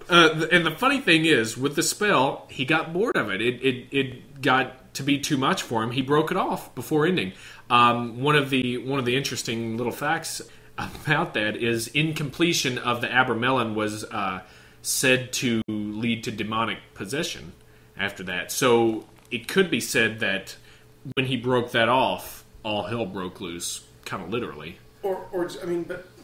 And the funny thing is, with the spell, he got bored of it. It got to be too much for him. He broke it off before ending. One of the interesting little facts about that is incompletion of the Abramelin was said to lead to demonic possession after that. So it could be said that when he broke that off, all hell broke loose, kind of literally.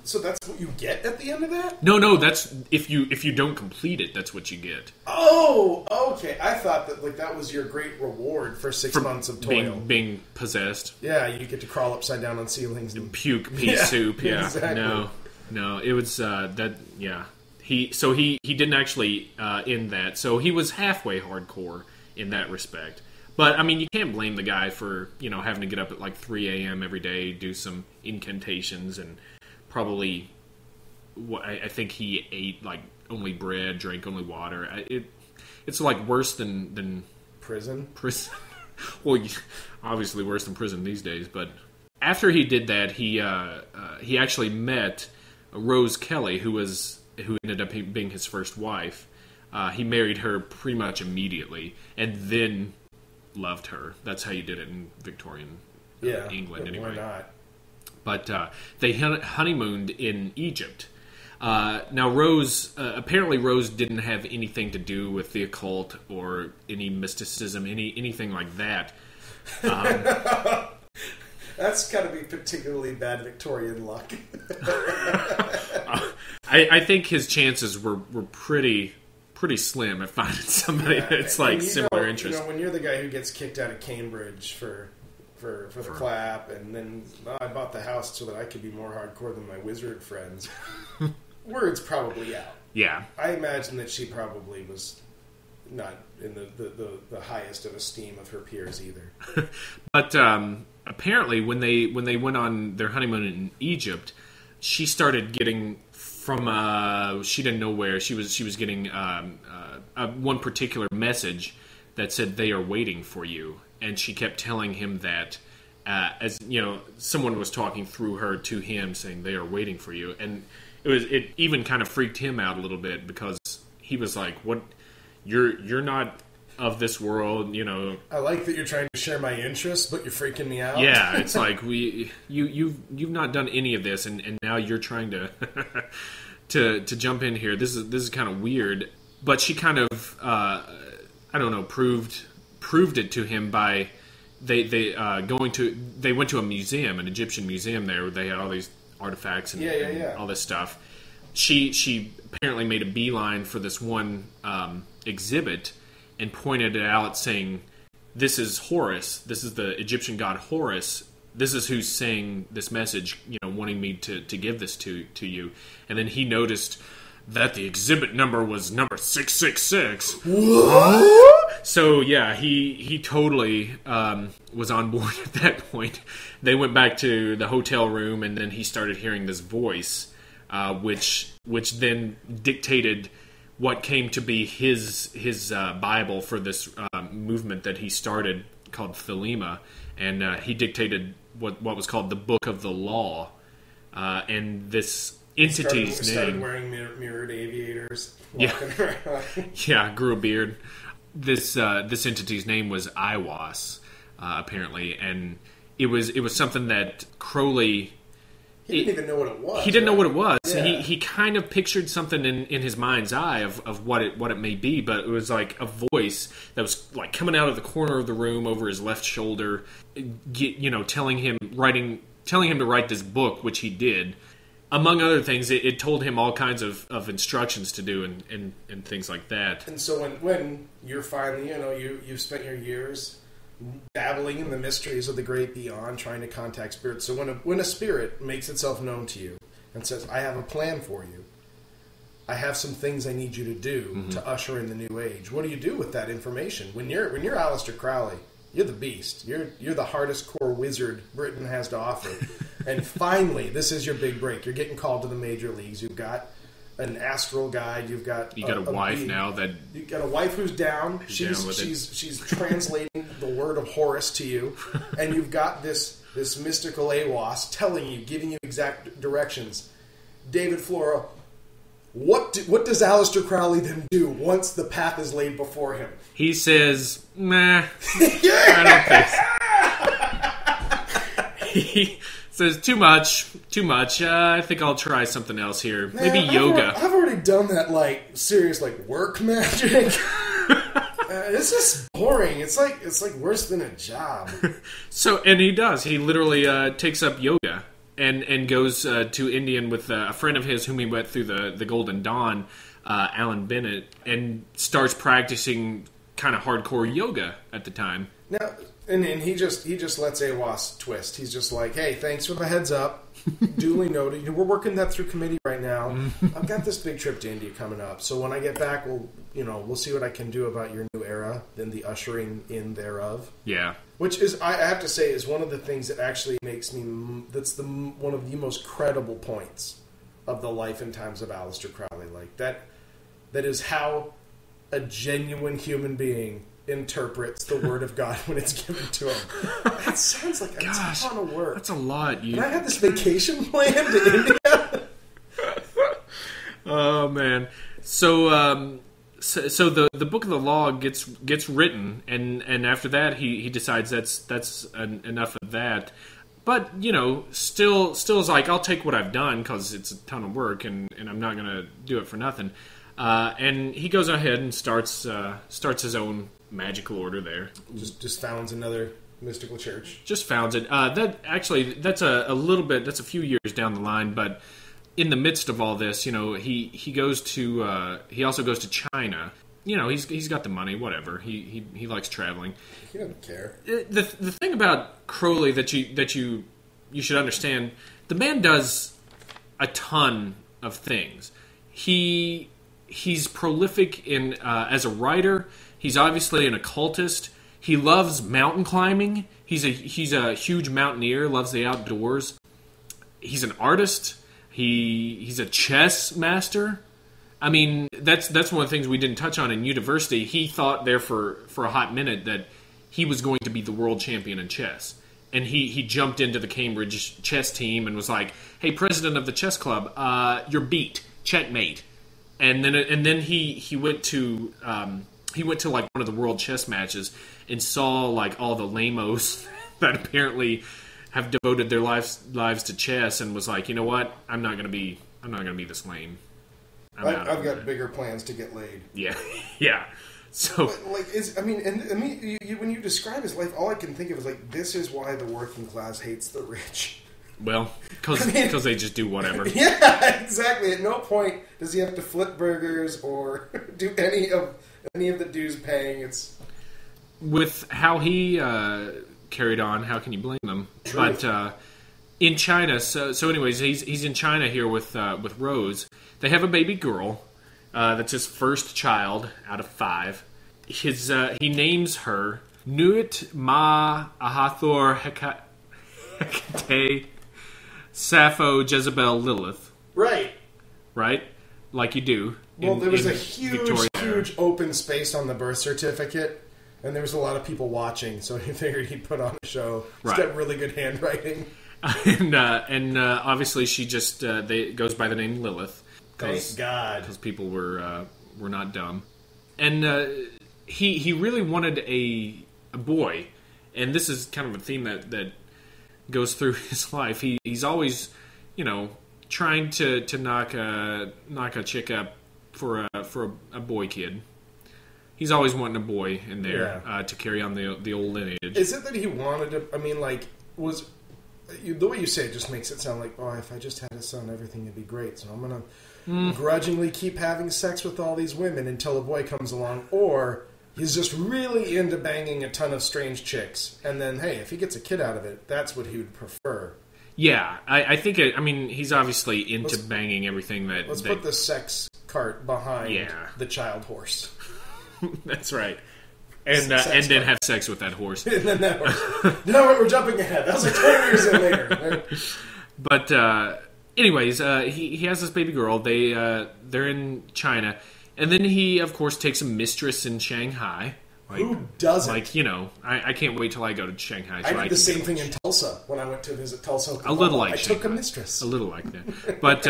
So that's what you get at the end of that? No, that's if you don't complete it, that's what you get. Oh, okay. I thought that was your great reward for 6 months of toil. Being possessed. Yeah, you get to crawl upside down on ceilings and puke pea soup. Yeah, exactly. No, it was that. Yeah, he didn't actually end that. So he was halfway hardcore in that respect. But I mean, you can't blame the guy for having to get up at like 3 a.m. every day, do some incantations, and probably I think he ate like only bread, drank only water. It's like worse than prison. Well, obviously worse than prison these days. But after he did that, he actually met Rose Kelly, who ended up being his first wife. He married her pretty much immediately, and then loved her. That's how you did it in Victorian England, anyway. Why not? But they honeymooned in Egypt. Now, apparently Rose didn't have anything to do with the occult or any mysticism, anything like that. That's got to be particularly bad Victorian luck. I think his chances were pretty slim at finding somebody that's like similar interest. When you're the guy who gets kicked out of Cambridge for the clap, and then I bought the house so that I could be more hardcore than my wizard friends. Word's probably out. Yeah, I imagine that she probably was not in the highest of esteem of her peers either. But apparently, when they went on their honeymoon in Egypt, she started getting from she didn't know where she was getting one particular message that said they are waiting for you. And she kept telling him that, as someone was talking through her to him, saying they are waiting for you. And it even kind of freaked him out a little bit, because he was like, "What? You're not of this world, I like that you're trying to share my interests, but you're freaking me out." Yeah, it's like you've not done any of this, and now you're trying to to jump in here. This is kind of weird. But she kind of proved it to him by they went to a museum, an Egyptian museum there, where they had all these artifacts and all this stuff. She apparently made a beeline for this one exhibit and pointed it out, saying, "This is Horus. This is the Egyptian god Horus. This is who's saying this message, wanting me to give this to you." And then he noticed that the exhibit number was number 666. What? So yeah, he totally was on board at that point. They went back to the hotel room, and then he started hearing this voice, which then dictated what came to be his Bible for this movement that he started, called Thelema, and he dictated what was called the Book of the Law, and this entity's name. Started wearing mirrored aviators. Around. Yeah, grew a beard. This entity's name was Iwas, apparently, and it was something that Crowley. He didn't even know what it was. He didn't know what it was. Yeah. He kind of pictured something in his mind's eye of what it may be, but it was like a voice that was like coming out of the corner of the room over his left shoulder, telling him to write this book, which he did. Among other things, it told him all kinds of instructions to do and things like that. And so when you're finally, you've spent your years dabbling in the mysteries of the great beyond, trying to contact spirits. So when a spirit makes itself known to you and says, "I have a plan for you. I have some things I need you to do to usher in the new age," what do you do with that information? When you're Aleister Crowley, you're the beast. You're the hardest core wizard Britain has to offer. And finally, this is your big break. You're getting called to the major leagues. You've got an astral guide. You've got a wife being, now that you've got a wife who's down. She's translating the word of Horus to you, and you've got this mystical Awas telling you, giving you exact directions. David Flora, What does Aleister Crowley then do once the path is laid before him? He says, nah, I don't think so. He says, too much. I think I'll try something else here. Maybe yoga. I've already done that, serious, work magic. It's just boring. It's like worse than a job. And he does. He literally takes up yoga and goes to Indian with a friend of his whom he met through the Golden Dawn, Alan Bennett, and starts practicing kind of hardcore yoga at the time. Now, and he just lets AWAS twist. He's just like, hey, thanks for the heads up. Duly noted. We're working that through committee right now. I've got this big trip to India coming up, so when I get back, we'll see what I can do about your new era, then the ushering in thereof. Yeah. Which is, I have to say, is one of the things that actually makes me, that's one of the most credible points of the life and times of Aleister Crowley. That is how a genuine human being interprets the word of God when it's given to him. That sounds like a ton of work. That's a lot. And I had this vacation planned to India. Oh man! So the Book of the Law gets written, and after that he decides that's enough of that. But still is like, I'll take what I've done because it's a ton of work, and I'm not gonna do it for nothing. And he goes ahead and starts his own magical order there. Just founds another mystical church. Just founds it. That's a few years down the line, but in the midst of all this, he also goes to China. He's got the money, whatever. He likes traveling. He doesn't care. The thing about Crowley that you should understand, the man does a ton of things. He's prolific in as a writer. He's obviously an occultist. He loves mountain climbing. He's a huge mountaineer. Loves the outdoors. He's an artist. He's a chess master. I mean, that's one of the things we didn't touch on in university. He thought there for a hot minute that he was going to be the world champion in chess. And he jumped into the Cambridge chess team and was like, hey, president of the chess club, you're beat. Checkmate. And then he went to one of the world chess matches and saw all the lamos that apparently have devoted their lives to chess, and was like, you know what? I'm not gonna be this lame. I've got bigger plans to get laid. Yeah, yeah. So, when you describe his life, all I can think of is this is why the working class hates the rich. Well, because they just do whatever. Yeah, exactly. At no point does he have to flip burgers or do any of the dues paying. It's with how he carried on. How can you blame them? Truth. But in China, so anyways, he's in China here with Rose. They have a baby girl. That's his first child out of 5. He names her Nuit Ma Ahathor Hecate Sappho Jezebel Lilith. Right. Like you do. Well, there was a huge open space on the birth certificate, and there was a lot of people watching, so he figured he'd put on a show. He's got really good handwriting. and obviously she just goes by the name Lilith. Thank God. Because people were not dumb. And he really wanted a boy, and this is kind of a theme that goes through his life. He's always, trying to knock a chick up for a boy kid. He's always wanting a boy in there to carry on the old lineage. Is it that he wanted to? I mean, the way you say it just makes it sound like, if I just had a son, everything would be great. So I'm gonna grudgingly keep having sex with all these women until a boy comes along, or he's just really into banging a ton of strange chicks, and then hey, if he gets a kid out of it, that's what he would prefer. Yeah, I think he's obviously into banging everything that... Let's put the sex cart behind the child horse. That's right. And then have sex with that horse. And then that horse. No, we're jumping ahead. That was 20 years in later. But anyways, he has this baby girl. They're in China. And then he, of course, takes a mistress in Shanghai. Who doesn't? I can't wait till I go to Shanghai. I did the same thing in Tulsa when I went to visit Tulsa. A little like I took a mistress. A little like that. But